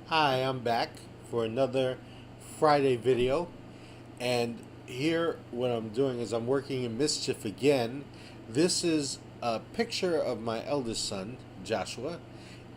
Hi, I'm back for another Friday video. And here, what I'm doing is I'm working in mischief again. This is a picture of my eldest son, Joshua,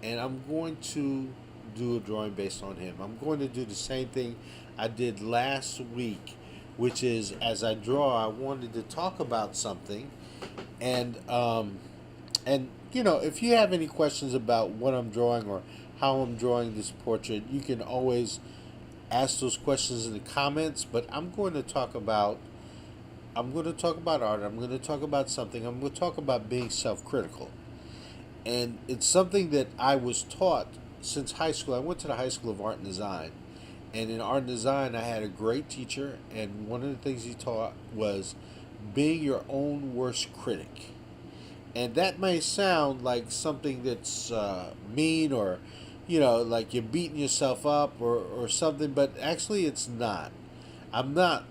and I'm going to do a drawing based on him. I'm going to do the same thing I did last week, which is as I draw, I wanted to talk about something. And if you have any questions about what I'm drawing or how I'm drawing this portrait, you can always ask those questions in the comments. But I'm going to talk about art. I'm going to talk about something. I'm going to talk about being self-critical, and it's something that I was taught since high school. I went to the High School of Art and Design, and in art and design, I had a great teacher, and one of the things he taught was being your own worst critic. And that may sound like something that's mean, or like you're beating yourself up, or something, but actually it's not. I'm not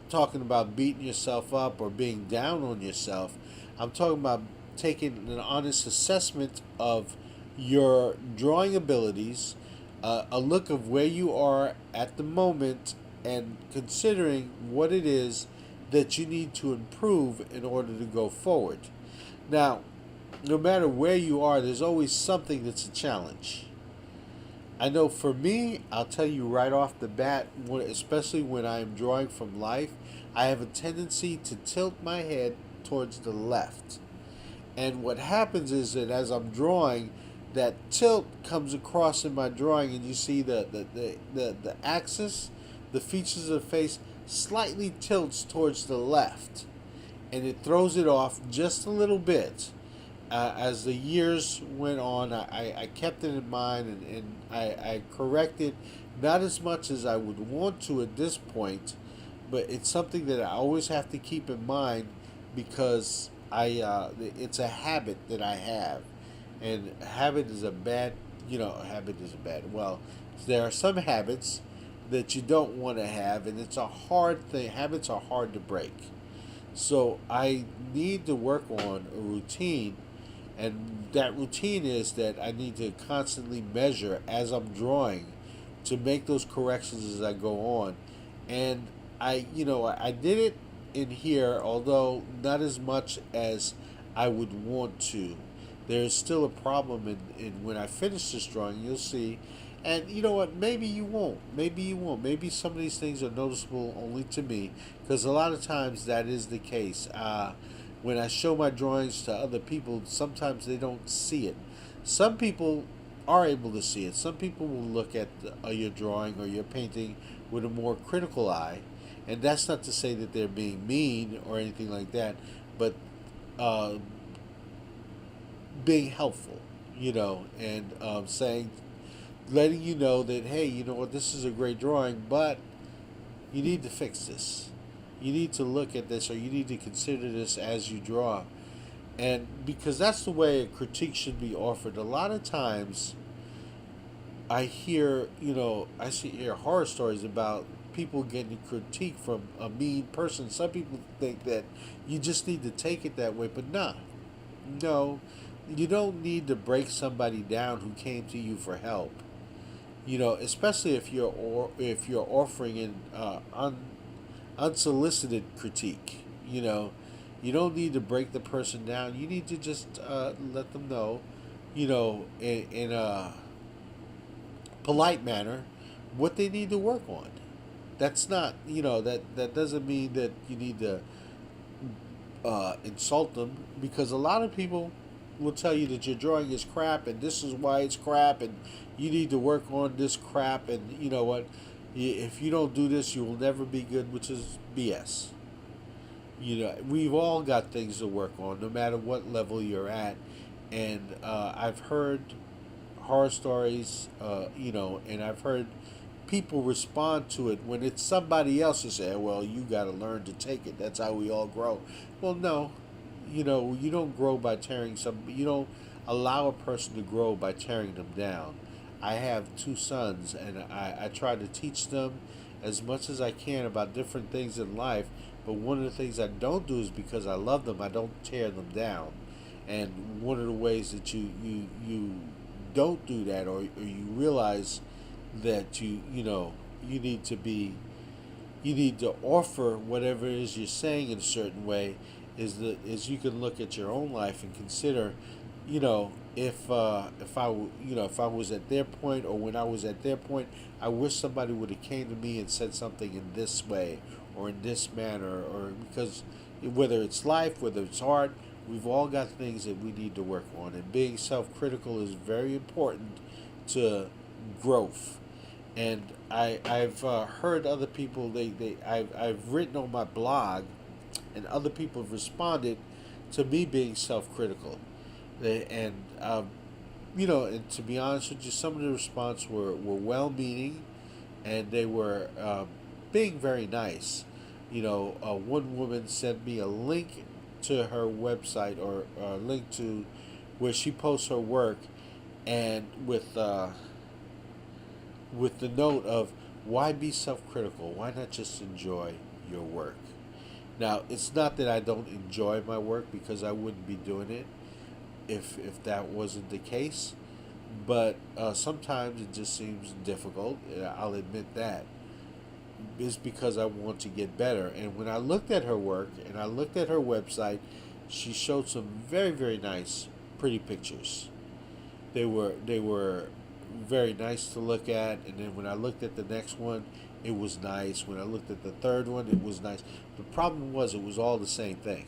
talking about beating yourself up or being down on yourself. I'm talking about taking an honest assessment of your drawing abilities, a look of where you are at the moment, and considering what it is that you need to improve in order to go forward. Now, no matter where you are, there's always something that's a challenge. I know for me, I'll tell you right off the bat, especially when I'm drawing from life, I have a tendency to tilt my head towards the left. And what happens is that as I'm drawing, that tilt comes across in my drawing, and you see the axis, the features of the face slightly tilts towards the left, and it throws it off just a little bit. As the years went on, I kept it in mind, and I corrected, not as much as I would want to at this point, but it's something that I always have to keep in mind because it's a habit that I have, and habit is a bad, habit is a bad. Well, there are some habits that you don't want to have, and it's a hard thing. Habits are hard to break. So I need to work on a routine, and that routine is that I need to constantly measure as I'm drawing to make those corrections as I go on. And I did it in here, although not as much as I would want to. There's still a problem in when I finish this drawing, you'll see. And you know what? Maybe you won't. Maybe you won't. Maybe some of these things are noticeable only to me, because a lot of times that is the case. When I show my drawings to other people, sometimes they don't see it. Some people are able to see it. Some people will look at your drawing or your painting with a more critical eye, and that's not to say that they're being mean or anything like that, but uh, being helpful, and saying, letting you know that, hey, you know what, this is a great drawing, but you need to fix this. You need to look at this, or you need to consider this as you draw. And because that's the way a critique should be offered. A lot of times I hear horror stories about people getting critique from a mean person. Some people think that you just need to take it that way, but no, you don't need to break somebody down who came to you for help. Especially if you're offering an unsolicited critique. You don't need to break the person down. You need to just let them know, in a polite manner, what they need to work on. That's not, that doesn't mean that you need to insult them, because a lot of people will tell you that your drawing is crap, and this is why it's crap, and you need to work on this crap, and you know what, if you don't do this, you will never be good, which is BS. We've all got things to work on, no matter what level you're at. And I've heard horror stories, and I've heard people respond to it when it's somebody else who say, well, you got to learn to take it. That's how we all grow. Well, no, you don't grow by you don't allow a person to grow by tearing them down. I have two sons, and I try to teach them as much as I can about different things in life. But one of the things I don't do is, because I love them, I don't tear them down. And one of the ways that you don't do that, or you realize that you need to be you need to offer whatever it is you're saying in a certain way. Is you can look at your own life and consider, if I was at their point, or when I was at their point, I wish somebody would have came to me and said something in this way or in this manner, or because whether it's life, whether it's art, we've all got things that we need to work on, and being self-critical is very important to growth. And I've heard other people, I've written on my blog, and other people have responded to me being self-critical. And and to be honest with you, some of the response were well-meaning, and they were being very nice. One woman sent me a link to her website, or a link to where she posts her work, and with the note of, why be self-critical? Why not just enjoy your work? Now, it's not that I don't enjoy my work, because I wouldn't be doing it if that wasn't the case. But sometimes it just seems difficult. I'll admit that. It's because I want to get better. And when I looked at her work and I looked at her website, she showed some very, very nice, pretty pictures. They were very nice to look at. And then when I looked at the next one, it was nice. When I looked at the third one, it was nice. The problem was, it was all the same thing.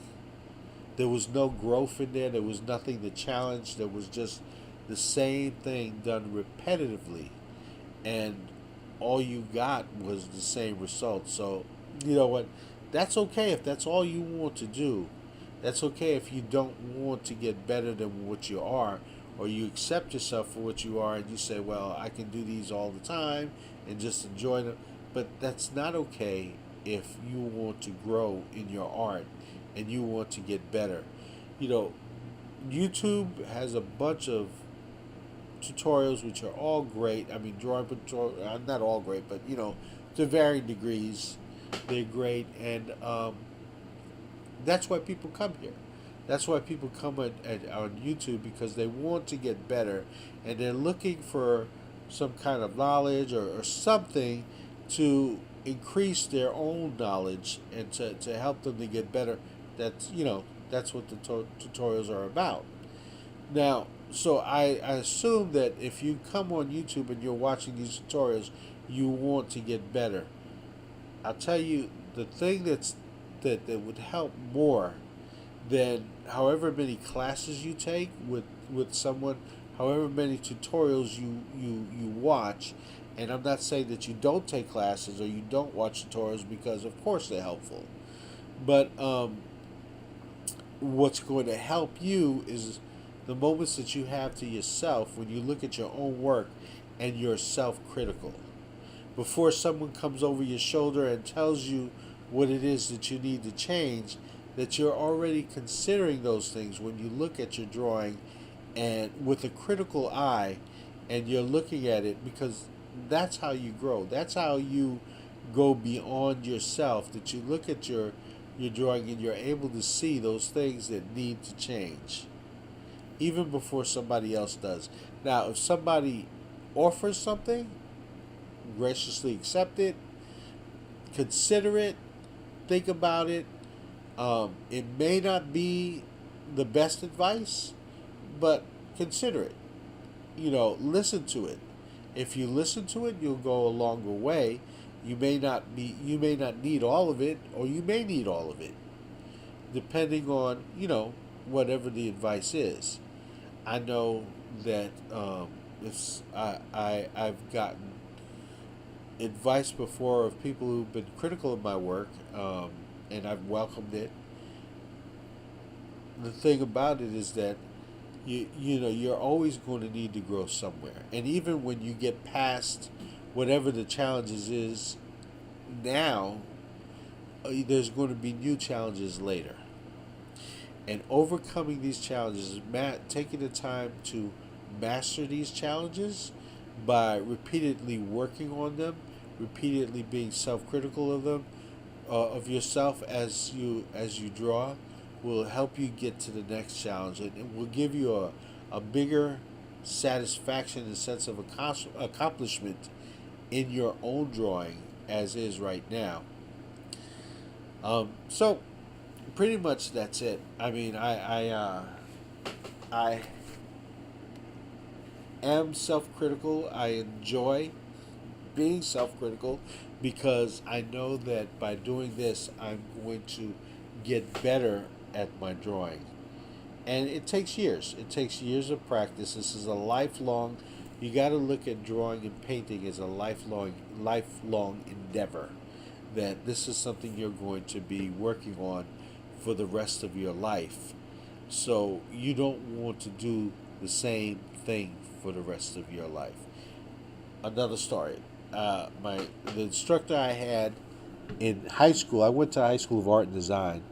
There was no growth in there. There was nothing to challenge. There was just the same thing done repetitively, and all you got was the same result. So, you know what? That's okay if that's all you want to do. That's okay if you don't want to get better than what you are, or you accept yourself for what you are and you say, well, I can do these all the time and just enjoy them. But that's not okay if you want to grow in your art and you want to get better. You know, YouTube has a bunch of tutorials which are all great. I mean, drawing tutorials, not all great, but to varying degrees, they're great, and that's why people come here. That's why people come on YouTube, because they want to get better, and they're looking for some kind of knowledge, or something to increase their own knowledge, and to help them to get better. That's what the tutorials are about. Now, so I assume that if you come on YouTube and you're watching these tutorials, you want to get better. I'll tell you, the thing that would help more than however many classes you take with someone, however many tutorials you watch. And I'm not saying that you don't take classes or you don't watch tutorials, because of course they're helpful. But what's going to help you is the moments that you have to yourself when you look at your own work and you're self-critical. Before someone comes over your shoulder and tells you what it is that you need to change, that you're already considering those things when you look at your drawing, and with a critical eye, and you're looking at it, because that's how you grow. That's how you go beyond yourself, that you look at your drawing and you're able to see those things that need to change even before somebody else does. Now, if somebody offers something, graciously accept it, consider it, think about it. It may not be the best advice, but consider it. Listen to it. If you listen to it, you'll go a longer way. You may not need all of it, or you may need all of it, depending on whatever the advice is. I know that I've gotten advice before of people who've been critical of my work, and I've welcomed it. The thing about it is that you're always going to need to grow somewhere, and even when you get past whatever the challenges is now, there's going to be new challenges later. And overcoming these challenges, taking the time to master these challenges by repeatedly working on them, repeatedly being self-critical of them, of yourself as you draw, will help you get to the next challenge, and it will give you a bigger satisfaction and sense of accomplishment in your own drawing as is right now. So pretty much that's it. I mean, I am self-critical. I enjoy being self-critical because I know that by doing this, I'm going to get better at my drawing. And it takes years. It takes years of practice. This is a lifelong. You got to look at drawing and painting as a lifelong endeavor. That this is something you're going to be working on for the rest of your life. So you don't want to do the same thing for the rest of your life. Another story. The instructor I had in high school. I went to High School of Art and Design,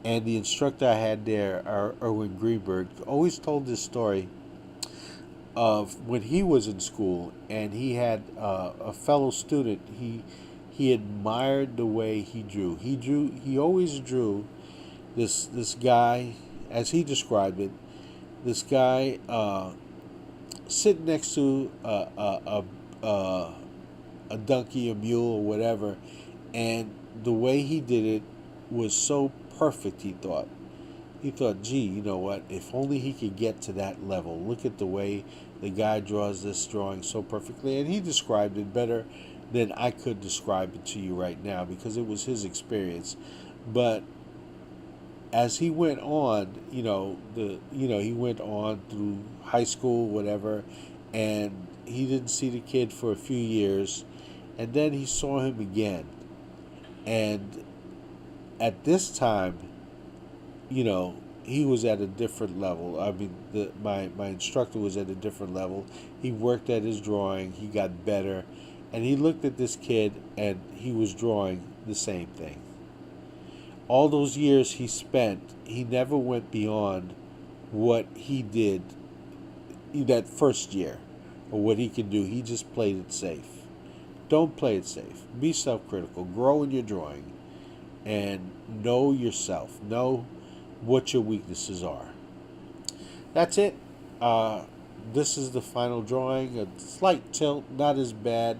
and the instructor I had there, Erwin Greenberg, always told this story of when he was in school and he had a fellow student. He admired the way he drew. He always drew this guy, as he described it. This guy sitting next to a donkey, a mule, or whatever, and the way he did it was so perfect. He thought, gee, you know what? If only he could get to that level. Look at the way the guy draws this drawing so perfectly, and he described it better than I could describe it to you right now because it was his experience. But as he went on, he went on through high school, whatever, and he didn't see the kid for a few years, and then he saw him again, and at this time, he was at a different level. I mean, my instructor was at a different level. He worked at his drawing. He got better, and he looked at this kid, and he was drawing the same thing. All those years he spent, he never went beyond what he did that first year or what he could do. He just played it safe. Don't play it safe. Be self-critical. Grow in your drawing and know yourself. Know what your weaknesses are. That's it. This is the final drawing. A slight tilt, not as bad.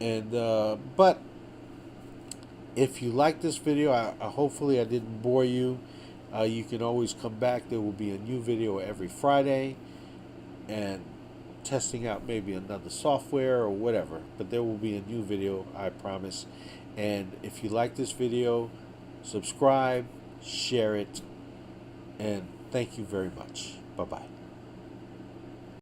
And but if you like this video, hopefully I didn't bore you. You can always come back. There will be a new video every Friday, and testing out maybe another software or whatever. But there will be a new video, I promise. And if you like this video, subscribe, share it, and thank you very much. Bye-bye.